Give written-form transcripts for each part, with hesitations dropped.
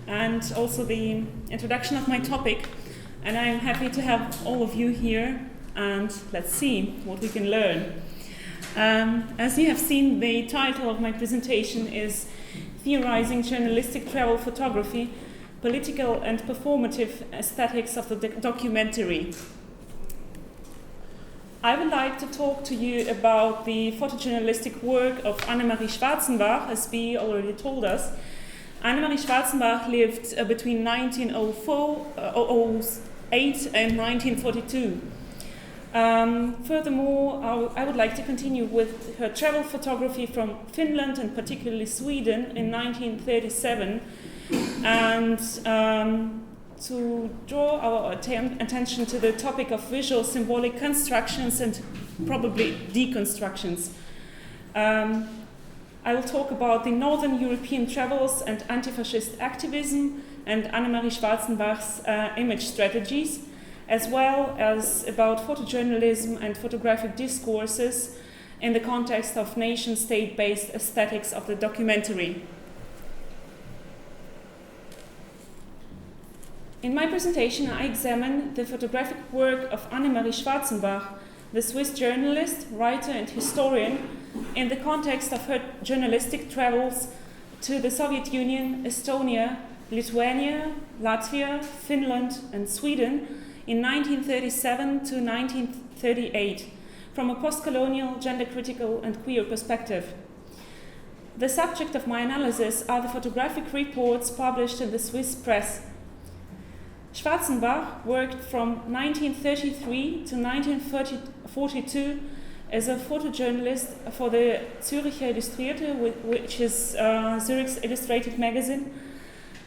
and also the introduction of my topic. And I'm happy to have all of you here, and let's see what we can learn. As you have seen, the title of my presentation is Theorising Journalistic Travel Photography, Political and Performative Aesthetics of the Documentary. I would like to talk to you about the photojournalistic work of Annemarie Schwarzenbach, as Bea already told us. Annemarie Schwarzenbach lived between 1908 and 1942. Furthermore, I would like to continue with her travel photography from Finland and particularly Sweden in 1937, and to draw our attention to the topic of visual symbolic constructions and probably deconstructions. I will talk about the Northern European travels and anti-fascist activism and Annemarie Schwarzenbach's image strategies, as well as about photojournalism and photographic discourses in the context of nation-state-based aesthetics of the documentary. In my presentation, I examine the photographic work of Annemarie Schwarzenbach, the Swiss journalist, writer, and historian, in the context of her journalistic travels to the Soviet Union, Estonia, Lithuania, Latvia, Finland, and Sweden in 1937 to 1938, from a post-colonial, gender-critical, and queer perspective. The subject of my analysis are the photographic reports published in the Swiss press. Schwarzenbach worked from 1933 to 1942 as a photojournalist for the Zürcher Illustrierte, which is Zurich's illustrated magazine,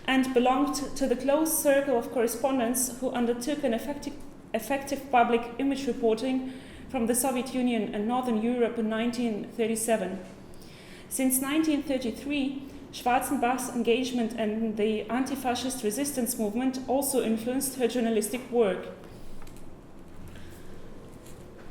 and belonged to the close circle of correspondents who undertook an effective public image reporting from the Soviet Union and Northern Europe in 1937. Since 1933, Schwarzenbach's engagement in the anti-fascist resistance movement also influenced her journalistic work.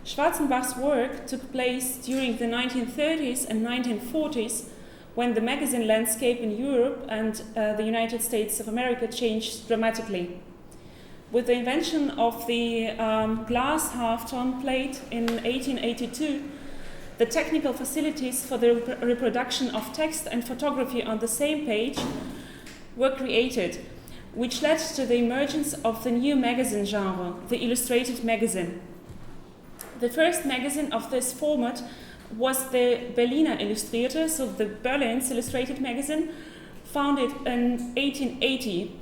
Schwarzenbach's work took place during the 1930s and 1940s, when the magazine landscape in Europe and the United States of America changed dramatically. With the invention of the glass half-tone plate in 1882, the technical facilities for the reproduction of text and photography on the same page were created, which led to the emergence of the new magazine genre, the illustrated magazine. The first magazine of this format was the Berliner Illustrierte, so the Berlin's illustrated magazine, founded in 1880,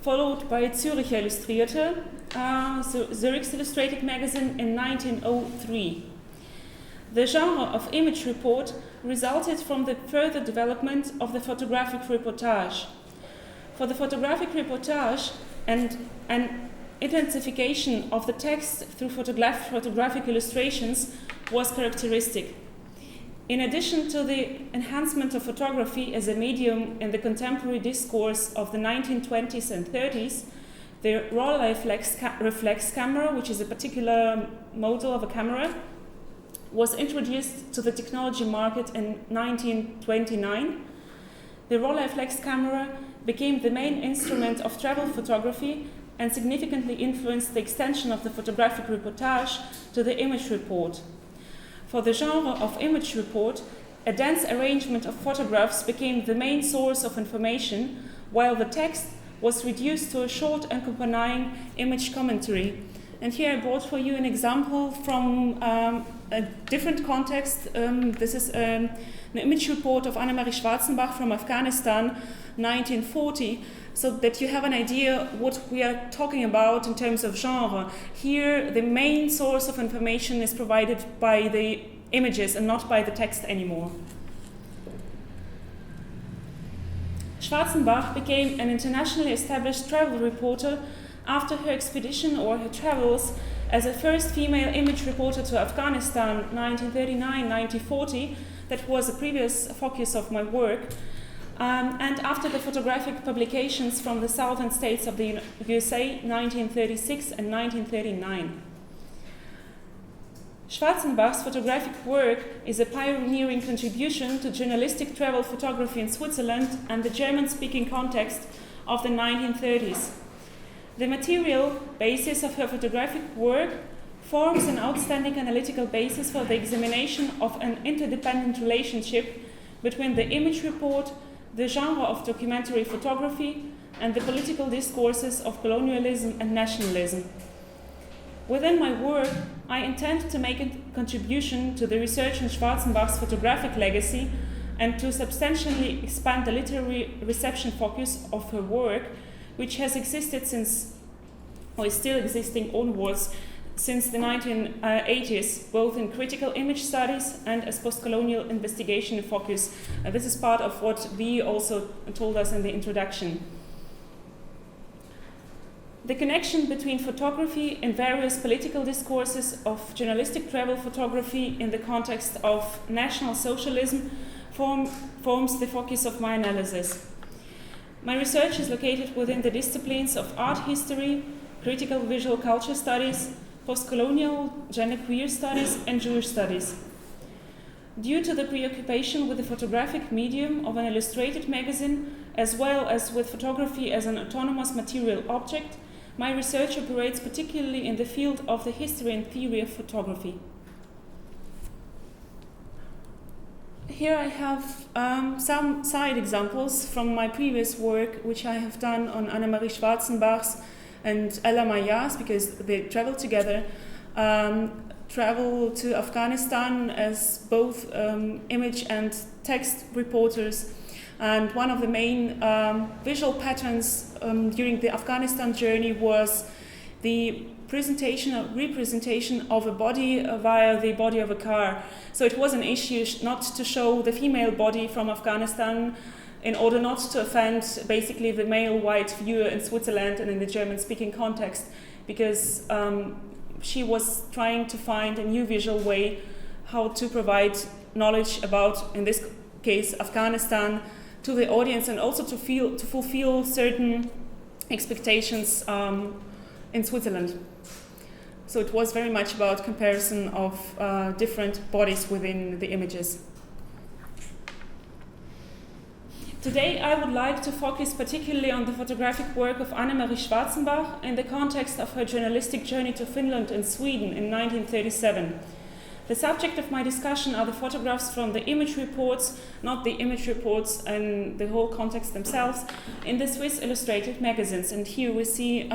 followed by Zürcher Illustrierte, Zurich's illustrated magazine, in 1903. The genre of image report resulted from the further development of the photographic reportage. For the photographic reportage, and an intensification of the text through photographic illustrations was characteristic. In addition to the enhancement of photography as a medium in the contemporary discourse of the 1920s and 30s, the raw reflex camera, which is a particular model of a camera, was introduced to the technology market in 1929. The Rolleiflex camera became the main instrument of travel photography and significantly influenced the extension of the photographic reportage to the image report. For the genre of image report, a dense arrangement of photographs became the main source of information, while the text was reduced to a short accompanying image commentary. And here I brought for you an example from a different context. This is an image report of Annemarie Schwarzenbach from Afghanistan, 1940, so that you have an idea what we are talking about in terms of genre. Here, the main source of information is provided by the images and not by the text anymore. Schwarzenbach became an internationally established travel reporter after her expedition or her travels as a first female image reporter to Afghanistan, 1939-1940, that was a previous focus of my work, and after the photographic publications from the southern states of the USA, 1936 and 1939. Schwarzenbach's photographic work is a pioneering contribution to journalistic travel photography in Switzerland and the German-speaking context of the 1930s. The material basis of her photographic work forms an outstanding analytical basis for the examination of an interdependent relationship between the image report, the genre of documentary photography, and the political discourses of colonialism and nationalism. Within my work, I intend to make a contribution to the research on Schwarzenbach's photographic legacy and to substantially expand the literary reception focus of her work, which has existed since, or is still existing onwards, since the 1980s, both in critical image studies and as post-colonial investigation focus. This is part of what Vi also told us in the introduction. The connection between photography and various political discourses of journalistic travel photography in the context of National Socialism forms the focus of my analysis. My research is located within the disciplines of art history, critical visual culture studies, post-colonial genderqueer studies, and Jewish studies. Due to the preoccupation with the photographic medium of an illustrated magazine, as well as with photography as an autonomous material object, my research operates particularly in the field of the history and theory of photography. Here I have some side examples from my previous work, which I have done on Annemarie Schwarzenbach's and Ella Maya's, because they traveled together, travel to Afghanistan as both image and text reporters. And one of the main visual patterns during the Afghanistan journey was the presentation or representation of a body via the body of a car. So it was an issue not to show the female body from Afghanistan in order not to offend basically the male white viewer in Switzerland and in the German-speaking context, because she was trying to find a new visual way how to provide knowledge about, in this case, Afghanistan, to the audience, and also to fulfill certain expectations in Switzerland. So it was very much about comparison of different bodies within the images. Today I would like to focus particularly on the photographic work of Annemarie Schwarzenbach in the context of her journalistic journey to Finland and Sweden in 1937. The subject of my discussion are the photographs from the image reports, not the image reports and the whole context themselves, in the Swiss illustrated magazines. And here we see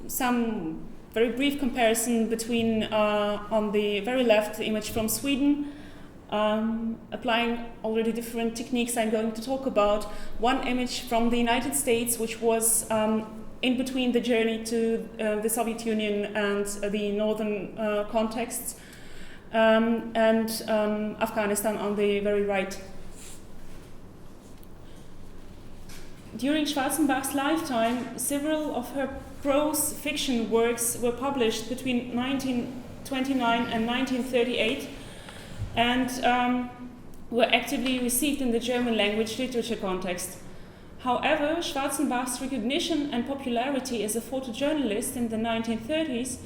some very brief comparison between, on the very left, the image from Sweden, applying already different techniques I'm going to talk about. One image from the United States, which was in between the journey to the Soviet Union and the northern contexts, and Afghanistan on the very right. During Schwarzenbach's lifetime, several of her prose fiction works were published between 1929 and 1938 and were actively received in the German language literature context. However, Schwarzenbach's recognition and popularity as a photojournalist in the 1930s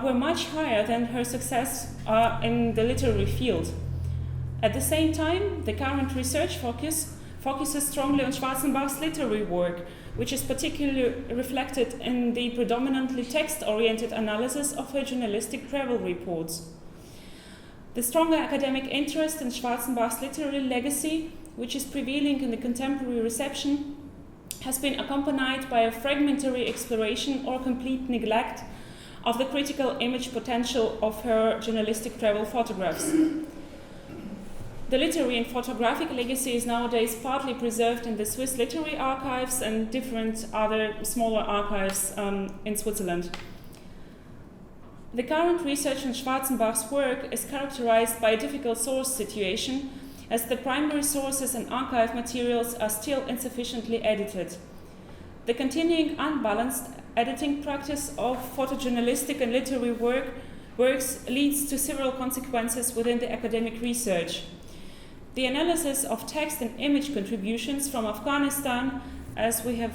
were much higher than her success in the literary field. At the same time, the current research focuses strongly on Schwarzenbach's literary work, which is particularly reflected in the predominantly text-oriented analysis of her journalistic travel reports. The stronger academic interest in Schwarzenbach's literary legacy, which is prevailing in the contemporary reception, has been accompanied by a fragmentary exploration or complete neglect of the critical image potential of her journalistic travel photographs. The literary and photographic legacy is nowadays partly preserved in the Swiss Literary Archives and different other smaller archives in Switzerland. The current research on Schwarzenbach's work is characterized by a difficult source situation, as the primary sources and archive materials are still insufficiently edited. The continuing unbalanced editing practice of photojournalistic and literary works leads to several consequences within the academic research. The analysis of text and image contributions from Afghanistan, as we have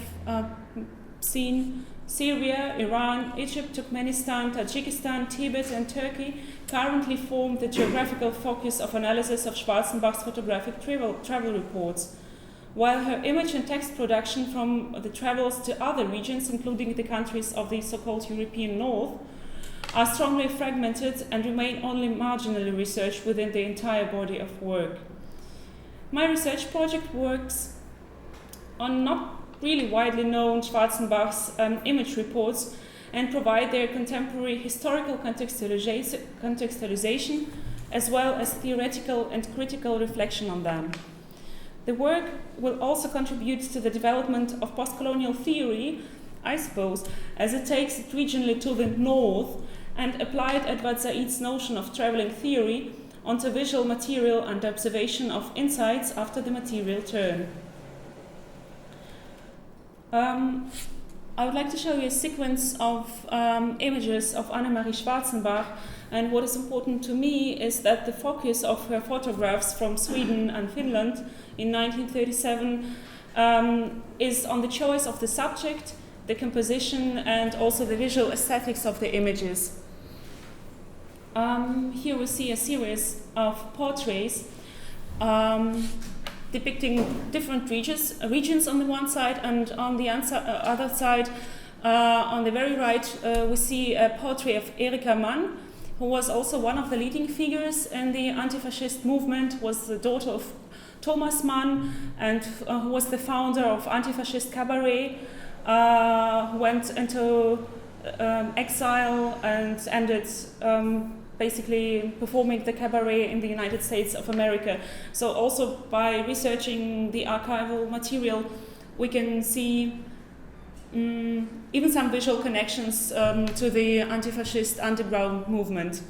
seen, Syria, Iran, Egypt, Turkmenistan, Tajikistan, Tibet, and Turkey currently form the geographical focus of analysis of Schwarzenbach's photographic travel reports. while her image and text production from the travels to other regions, including the countries of the so-called European North, are strongly fragmented and remain only marginally researched within the entire body of work. My research project works on not really widely known Schwarzenbach's image reports and provide their contemporary historical contextualization as well as theoretical and critical reflection on them. The work will also contribute to the development of post-colonial theory, I suppose, as it takes it regionally to the north and applied Edward Said's notion of traveling theory onto visual material and observation of insights after the material turn. I would like to show you a sequence of images of Annemarie Schwarzenbach, and what is important to me is that the focus of her photographs from Sweden and Finland in 1937 is on the choice of the subject, the composition, and also the visual aesthetics of the images. Here we see a series of portraits depicting different regions on the one side, and on the other side, on the very right, we see a portrait of Erika Mann, who was also one of the leading figures in the anti-fascist movement, was the daughter of Thomas Mann, and who was the founder of anti-fascist cabaret, who went into exile and ended basically performing the cabaret in the United States of America. So also by researching the archival material, we can see even some visual connections to the anti-fascist underground movement.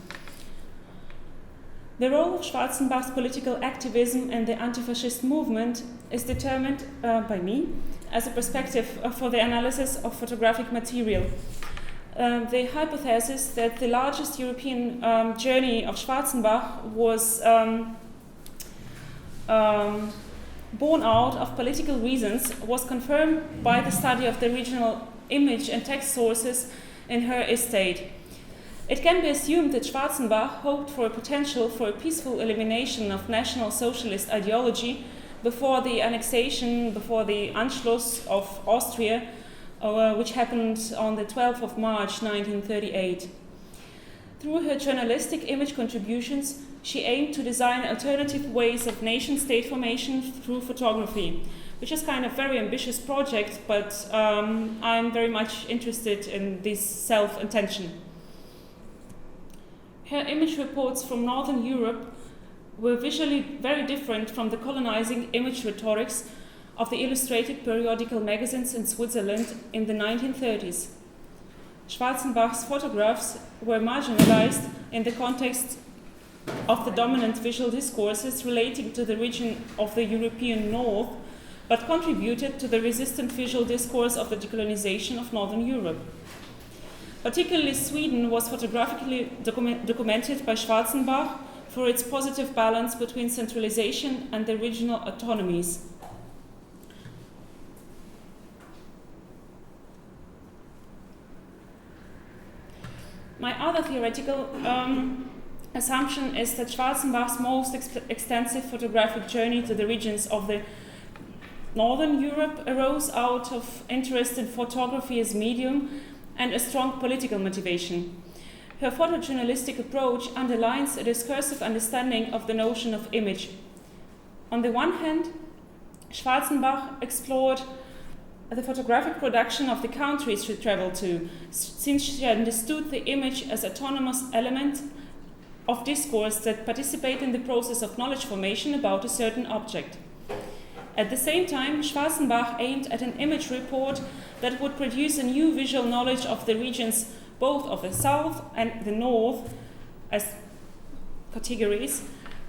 The role of Schwarzenbach's political activism in the anti-fascist movement is determined by me as a perspective for the analysis of photographic material. The hypothesis that the largest European journey of Schwarzenbach was born out of political reasons was confirmed by the study of the regional image and text sources in her estate. It can be assumed that Schwarzenbach hoped for a potential for a peaceful elimination of National Socialist ideology before the annexation, before the Anschluss of Austria, which happened on the 12th of March 1938. Through her journalistic image contributions, she aimed to design alternative ways of nation-state formation through photography, which is kind of a very ambitious project, but I'm very much interested in this self-intention. Her image reports from Northern Europe were visually very different from the colonizing image rhetorics of the illustrated periodical magazines in Switzerland in the 1930s. Schwarzenbach's photographs were marginalized in the context of the dominant visual discourses relating to the region of the European North, but contributed to the resistant visual discourse of the decolonization of Northern Europe. Particularly Sweden was photographically documented by Schwarzenbach for its positive balance between centralization and the regional autonomies. My other theoretical assumption is that Schwarzenbach's most extensive photographic journey to the regions of the Northern Europe arose out of interest in photography as medium and a strong political motivation. Her photojournalistic approach underlines a discursive understanding of the notion of image. On the one hand, Schwarzenbach explored the photographic production of the countries she traveled to, since she understood the image as an autonomous element of discourse that participate in the process of knowledge formation about a certain object. At the same time, Schwarzenbach aimed at an image report that would produce a new visual knowledge of the regions both of the South and the North as categories,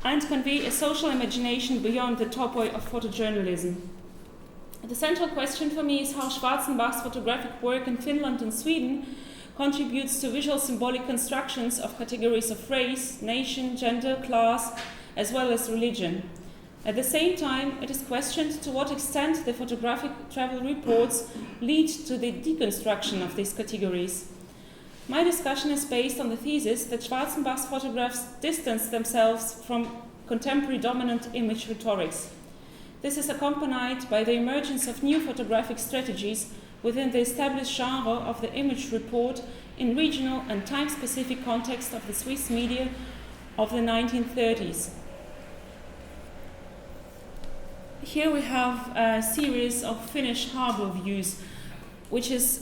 and convey a social imagination beyond the topoi of photojournalism. The central question for me is how Schwarzenbach's photographic work in Finland and Sweden contributes to visual symbolic constructions of categories of race, nation, gender, class, as well as religion. At the same time, it is questioned to what extent the photographic travel reports lead to the deconstruction of these categories. My discussion is based on the thesis that Schwarzenbach's photographs distance themselves from contemporary dominant image rhetorics. This is accompanied by the emergence of new photographic strategies within the established genre of the image report in regional and time-specific context of the Swiss media of the 1930s. Here we have a series of Finnish harbour views, which is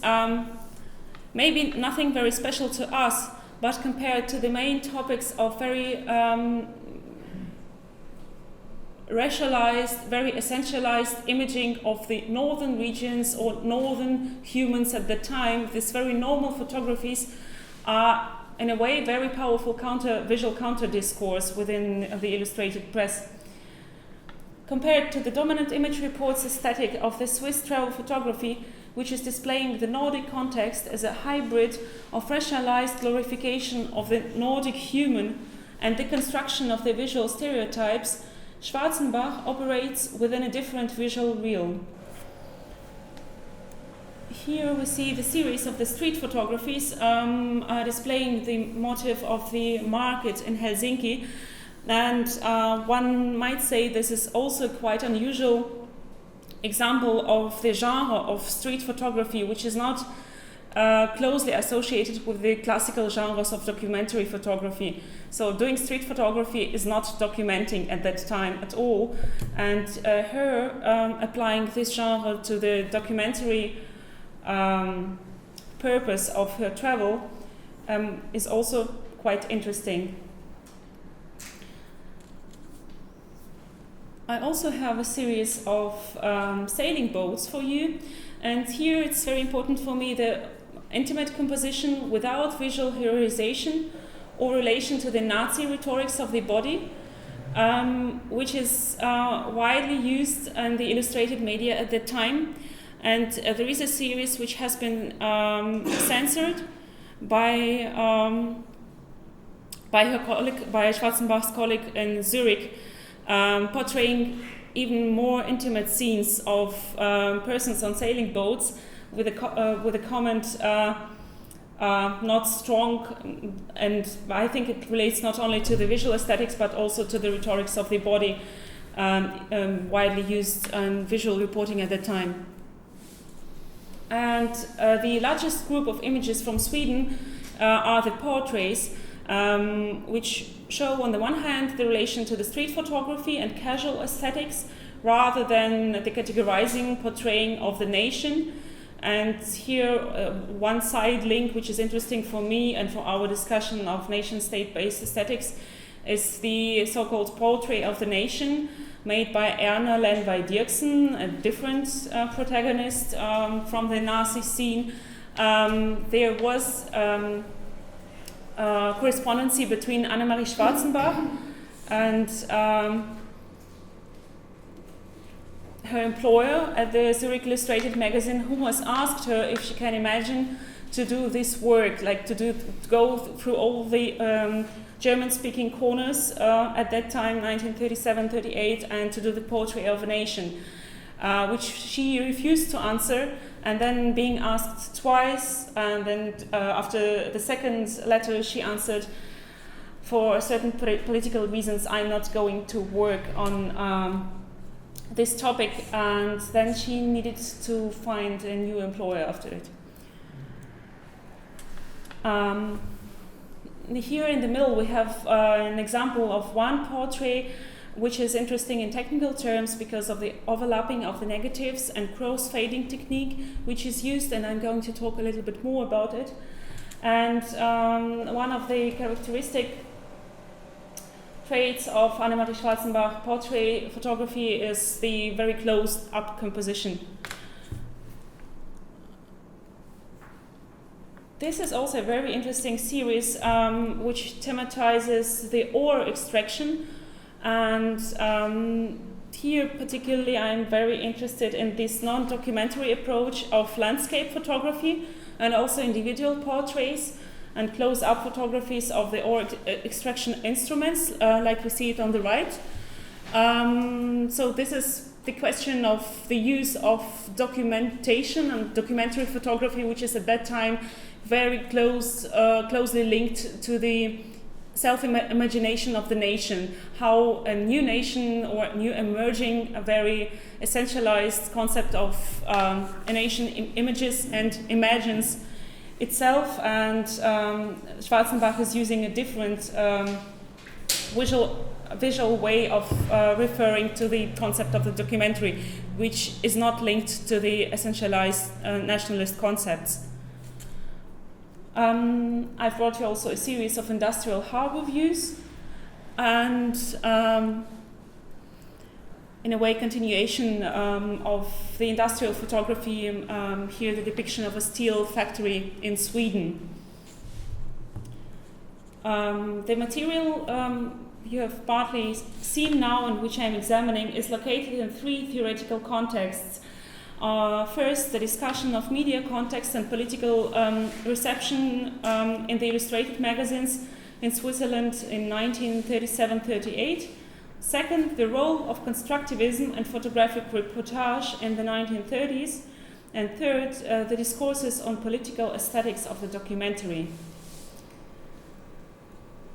maybe nothing very special to us, but compared to the main topics of very racialized, very essentialized imaging of the northern regions or northern humans at the time, these very normal photographies are in a way very powerful visual counter-discourse within the illustrated press. Compared to the dominant image reports aesthetic of the Swiss travel photography, which is displaying the Nordic context as a hybrid of racialized glorification of the Nordic human and deconstruction of the visual stereotypes, Schwarzenberg operates within a different visual realm. Here we see the series of the street photographies displaying the motif of the market in Helsinki. And one might say this is also quite unusual example of the genre of street photography, which is not closely associated with the classical genres of documentary photography. So doing street photography is not documenting at that time at all. And her applying this genre to the documentary purpose of her travel is also quite interesting. I also have a series of sailing boats for you, and here it's very important for me the intimate composition without visual heroization or relation to the Nazi rhetorics of the body, which is widely used in the illustrated media at that time. And there is a series which has been censored by her colleague, by Schwarzenberg's colleague in Zurich, portraying even more intimate scenes of persons on sailing boats with a comment not strong, and I think it relates not only to the visual aesthetics but also to the rhetorics of the body widely used in visual reporting at that time. And the largest group of images from Sweden are the portraits, which show on the one hand the relation to the street photography and casual aesthetics rather than the categorizing portraying of the nation. And here one side link which is interesting for me and for our discussion of nation-state-based aesthetics is the so-called portrait of the nation made by Erna Lenvej Dirksen, a different protagonist from the Nazi scene. There was correspondency between Annemarie Schwarzenberg and her employer at the Zurich Illustrated magazine, who has asked her if she can imagine to do this work, like to go through all the German-speaking corners at that time, 1937-38, and to do the portrait of a nation, which she refused to answer. And then being asked twice, and then after the second letter she answered, for certain political reasons I'm not going to work on this topic, and then she needed to find a new employer after it. Here in the middle we have an example of one portrait which is interesting in technical terms because of the overlapping of the negatives and cross-fading technique which is used, and I'm going to talk a little bit more about it. And one of the characteristic traits of Annemarie Schwarzenberg portrait photography is the very closed-up composition. This is also a very interesting series which thematizes the ore extraction. And here particularly I'm very interested in this non-documentary approach of landscape photography and also individual portraits and close-up photographies of the ore extraction instruments, like we see it on the right. So this is the question of the use of documentation and documentary photography, which is at that time very closely linked to the self-imagination of the nation, how a new nation or a new emerging, a very essentialized concept of a nation images and imagines itself, and Schwarzenbach is using a different visual way of referring to the concept of the documentary, which is not linked to the essentialized nationalist concepts. I've brought you also a series of industrial harbor views, and in a way continuation of the industrial photography, here the depiction of a steel factory in Sweden. The material you have partly seen now and which I'm examining is located in three theoretical contexts. First, the discussion of media context and political reception in the illustrated magazines in Switzerland in 1937-38. Second, the role of constructivism and photographic reportage in the 1930s. And third, the discourses on political aesthetics of the documentary.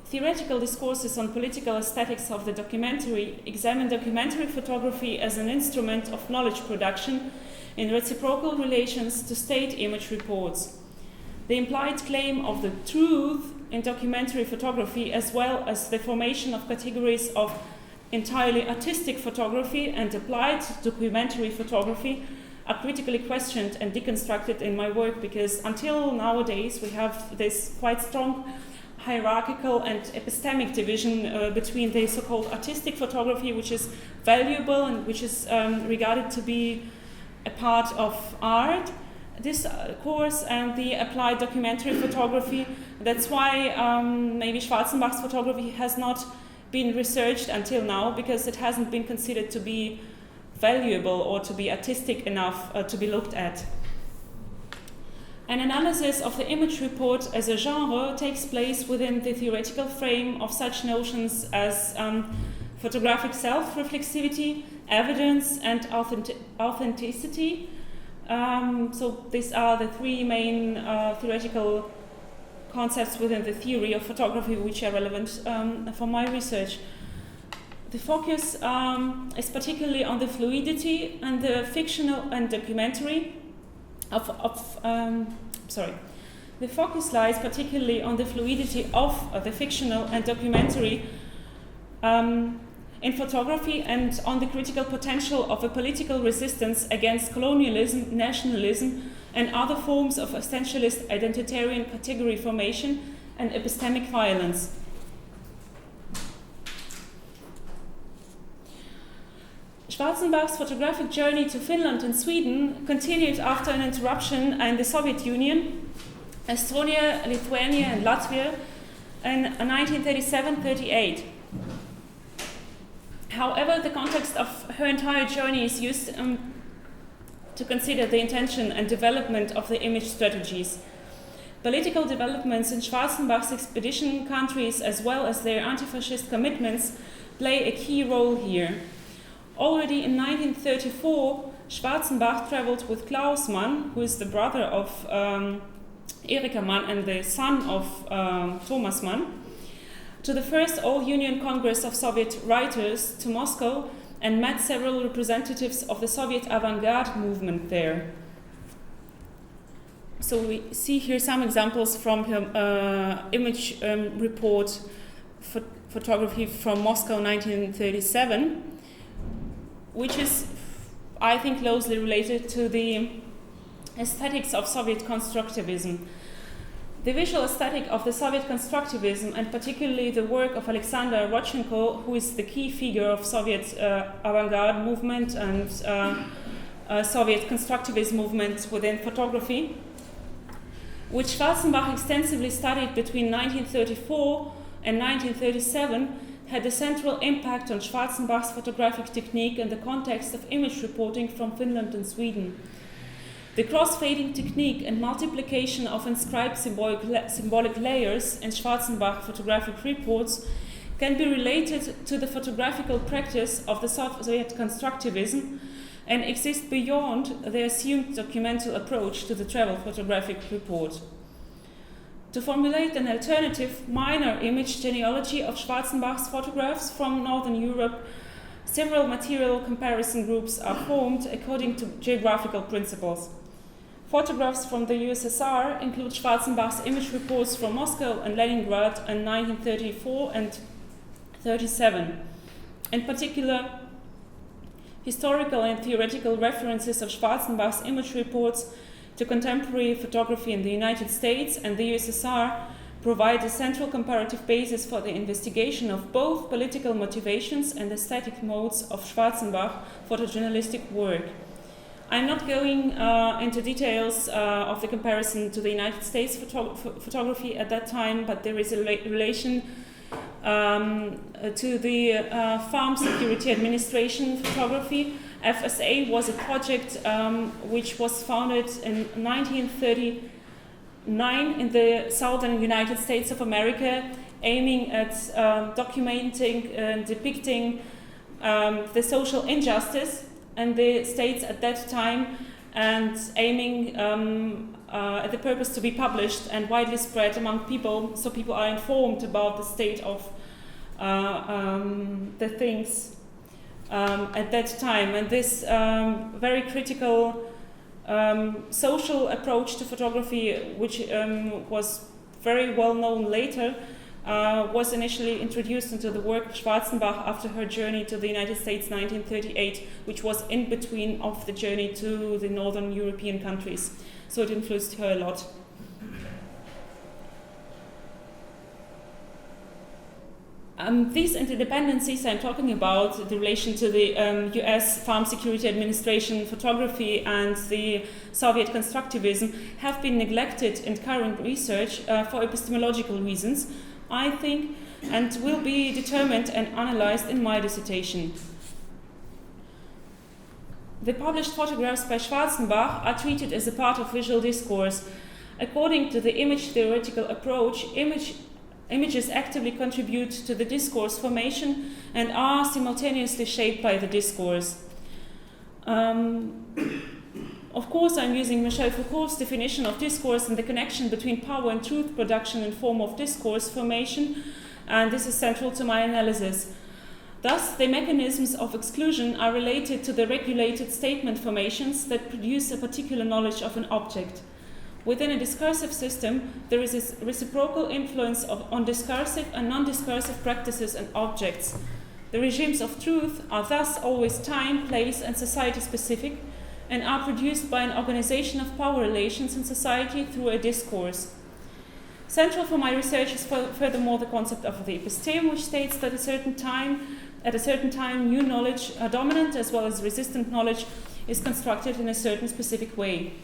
Theoretical discourses on political aesthetics of the documentary examine documentary photography as an instrument of knowledge production in reciprocal relations to state image reports. The implied claim of the truth in documentary photography, as well as the formation of categories of entirely artistic photography and applied documentary photography, are critically questioned and deconstructed in my work, because until nowadays we have this quite strong hierarchical and epistemic division between the so-called artistic photography, which is valuable and which is regarded to be a part of art discourse, and the applied documentary photography. That's why maybe Schwarzenbach's photography has not been researched until now, because it hasn't been considered to be valuable or to be artistic enough to be looked at. An analysis of the image report as a genre takes place within the theoretical frame of such notions as photographic self-reflexivity, evidence, and authenticity. So these are the three main theoretical concepts within the theory of photography which are relevant for my research. The focus is particularly on the fluidity and the fictional and documentary the focus lies particularly on the fluidity of the fictional and documentary in photography, and on the critical potential of a political resistance against colonialism, nationalism, and other forms of essentialist identitarian category formation and epistemic violence. Schwarzenbach's photographic journey to Finland and Sweden continued after an interruption in the Soviet Union, Estonia, Lithuania, and Latvia in 1937-38. However, the context of her entire journey is used to consider the intention and development of the image strategies. Political developments in Schwarzenbach's expedition countries, as well as their anti-fascist commitments, play a key role here. Already in 1934, Schwarzenbach traveled with Klaus Mann, who is the brother of Erika Mann and the son of Thomas Mann, to the first All-Union Congress of Soviet Writers to Moscow, and met several representatives of the Soviet avant-garde movement there. So we see here some examples from her image report photography from Moscow 1937, which is, I think, closely related to the aesthetics of Soviet constructivism. The visual aesthetic of the Soviet constructivism, and particularly the work of Alexander Rodchenko, who is the key figure of Soviet avant-garde movement and Soviet constructivist movement within photography, which Schwarzenbach extensively studied between 1934 and 1937, had a central impact on Schwarzenbach's photographic technique in the context of image reporting from Finland and Sweden. The cross-fading technique and multiplication of inscribed symbolic layers in Schwarzenbach photographic reports can be related to the photographical practice of the Soviet constructivism and exist beyond the assumed documental approach to the travel photographic report. to formulate an alternative minor image genealogy of Schwarzenbach's photographs from Northern Europe, several material comparison groups are formed according to geographical principles. Photographs from the USSR include Schwarzenbach's image reports from Moscow and Leningrad in 1934 and 37. In particular, historical and theoretical references of Schwarzenbach's image reports to contemporary photography in the United States and the USSR provide a central comparative basis for the investigation of both political motivations and aesthetic modes of Schwarzenbach photojournalistic work. I'm not going into details of the comparison to the United States photography at that time, but there is a relation to the Farm Security Administration photography. FSA was a project which was founded in 1939 in the southern United States of America, aiming at documenting and depicting the social injustice in the states at that time, and aiming at the purpose to be published and widely spread among people, so people are informed about the state of the things at that time. And this very critical social approach to photography, which was very well known later, was initially introduced into the work of Schwarzenbach after her journey to the United States 1938, which was in between of the journey to the northern European countries. So it influenced her a lot. These interdependencies I'm talking about, the relation to the US Farm Security Administration photography and the Soviet constructivism, have been neglected in current research for epistemological reasons, I think, and will be determined and analyzed in my dissertation. The published photographs by Schwarzenbach are treated as a part of visual discourse. According to the image theoretical approach, images actively contribute to the discourse formation and are simultaneously shaped by the discourse. Of course, I'm using Michel Foucault's definition of discourse and the connection between power and truth production in form of discourse formation, and this is central to my analysis. Thus, the mechanisms of exclusion are related to the regulated statement formations that produce a particular knowledge of an object. Within a discursive system, there is a reciprocal influence on discursive and non-discursive practices and objects. The regimes of truth are thus always time, place, and society-specific, and are produced by an organization of power relations in society through a discourse. Central for my research is furthermore the concept of the episteme, which states that at a certain time, new knowledge, dominant as well as resistant knowledge, is constructed in a certain specific way.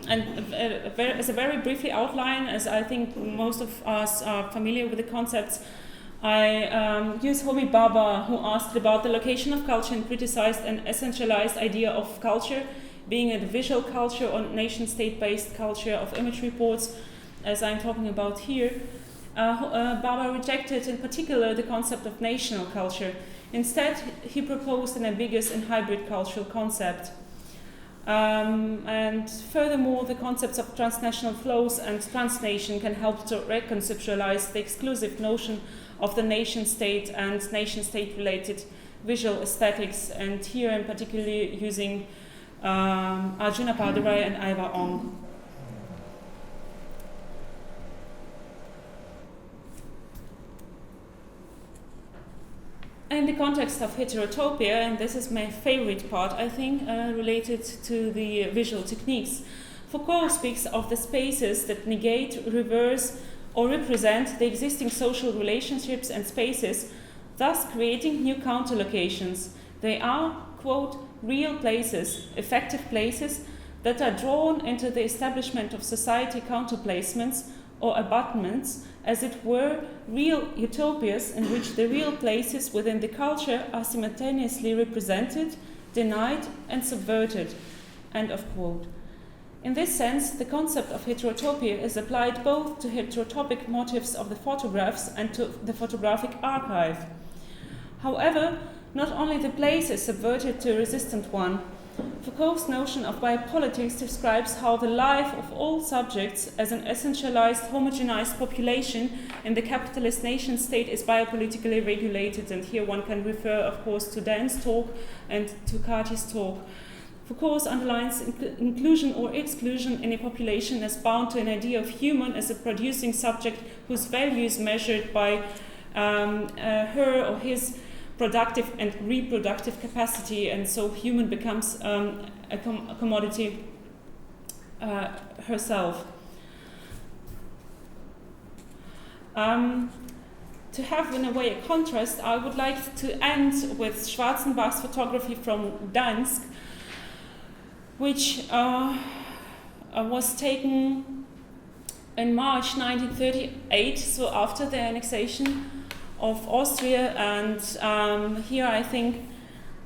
And as a very briefly outline, as I think most of us are familiar with the concepts, I use Homi Bhabha, who asked about the location of culture and criticized an essentialized idea of culture, being a visual culture or nation-state-based culture of image reports, as I'm talking about here. Bhabha rejected in particular the concept of national culture. Instead, he proposed an ambiguous and hybrid cultural concept. And furthermore, the concepts of transnational flows and transnation can help to reconceptualize the exclusive notion of the nation-state and nation-state related visual aesthetics, and here I'm particularly using Arjuna Padurai and Aiva Ong. In the context of heterotopia, and this is my favorite part, I think, related to the visual techniques, Foucault speaks of the spaces that negate, reverse, or represent the existing social relationships and spaces, thus creating new counter-locations. They are, quote, real places, effective places that are drawn into the establishment of society counter-placements or abutments, as it were, real utopias in which the real places within the culture are simultaneously represented, denied, and subverted. End of quote. In this sense, the concept of heterotopia is applied both to heterotopic motifs of the photographs and to the photographic archive. However, not only the place is subverted to a resistant one. Foucault's notion of biopolitics describes how the life of all subjects as an essentialized, homogenized population in the capitalist nation state is biopolitically regulated. And here one can refer, of course, to Dansk's talk and to Kati's talk. Foucault underlines inclusion or exclusion in a population as bound to an idea of human as a producing subject whose value is measured by her or his productive and reproductive capacity, and so human becomes a commodity herself. To have, in a way, a contrast, I would like to end with Schwarzenberg's photography from Dansk, which was taken in March 1938, so after the annexation of Austria. And here I think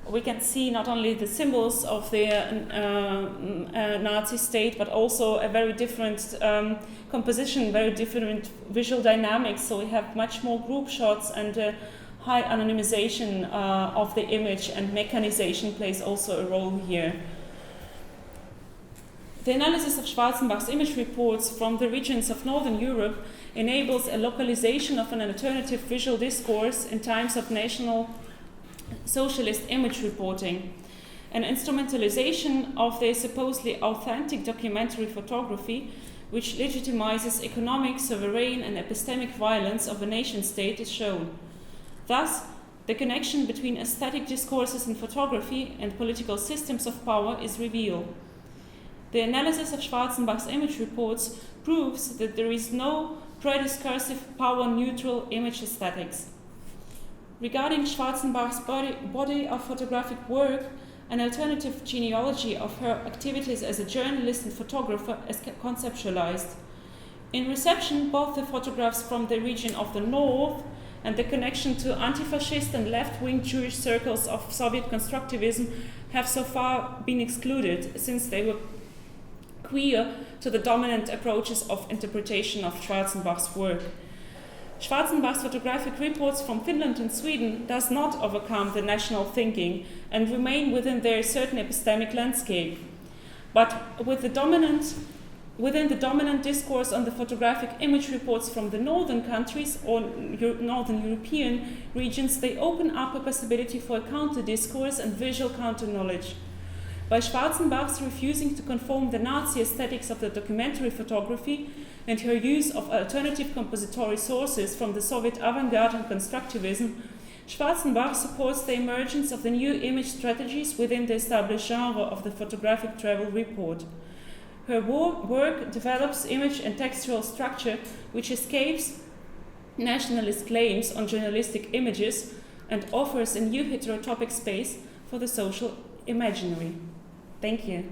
we can see not only the symbols of the Nazi state, but also a very different composition, very different visual dynamics. So we have much more group shots and high anonymization of the image, and mechanization plays also a role here. The analysis of Schwarzenberg's image reports from the regions of Northern Europe enables a localization of an alternative visual discourse in times of national socialist image reporting, an instrumentalization of the supposedly authentic documentary photography, which legitimizes economic, sovereign, and epistemic violence of a nation-state, is shown. Thus, the connection between aesthetic discourses in photography and political systems of power is revealed. The analysis of Schwarzenberg's image reports proves that there is no prediscursive, power-neutral image aesthetics. Regarding Schwarzenberg's body of photographic work, an alternative genealogy of her activities as a journalist and photographer is conceptualized. In reception, both the photographs from the region of the North and the connection to anti-fascist and left-wing Jewish circles of Soviet constructivism have so far been excluded, since they were queer to the dominant approaches of interpretation of Schwarzenberg's work. Schwarzenberg's photographic reports from Finland and Sweden does not overcome the national thinking and remain within their certain epistemic landscape. But within the dominant discourse on the photographic image reports from the northern countries or northern European regions, they open up a possibility for a counter-discourse and visual counter-knowledge. By Schwarzenberg's refusing to conform the Nazi aesthetics of the documentary photography and her use of alternative compository sources from the Soviet avant-garde and constructivism, Schwarzenberg supports the emergence of the new image strategies within the established genre of the photographic travel report. Her work develops image and textual structure which escapes nationalist claims on journalistic images and offers a new heterotopic space for the social imaginary. Thank you.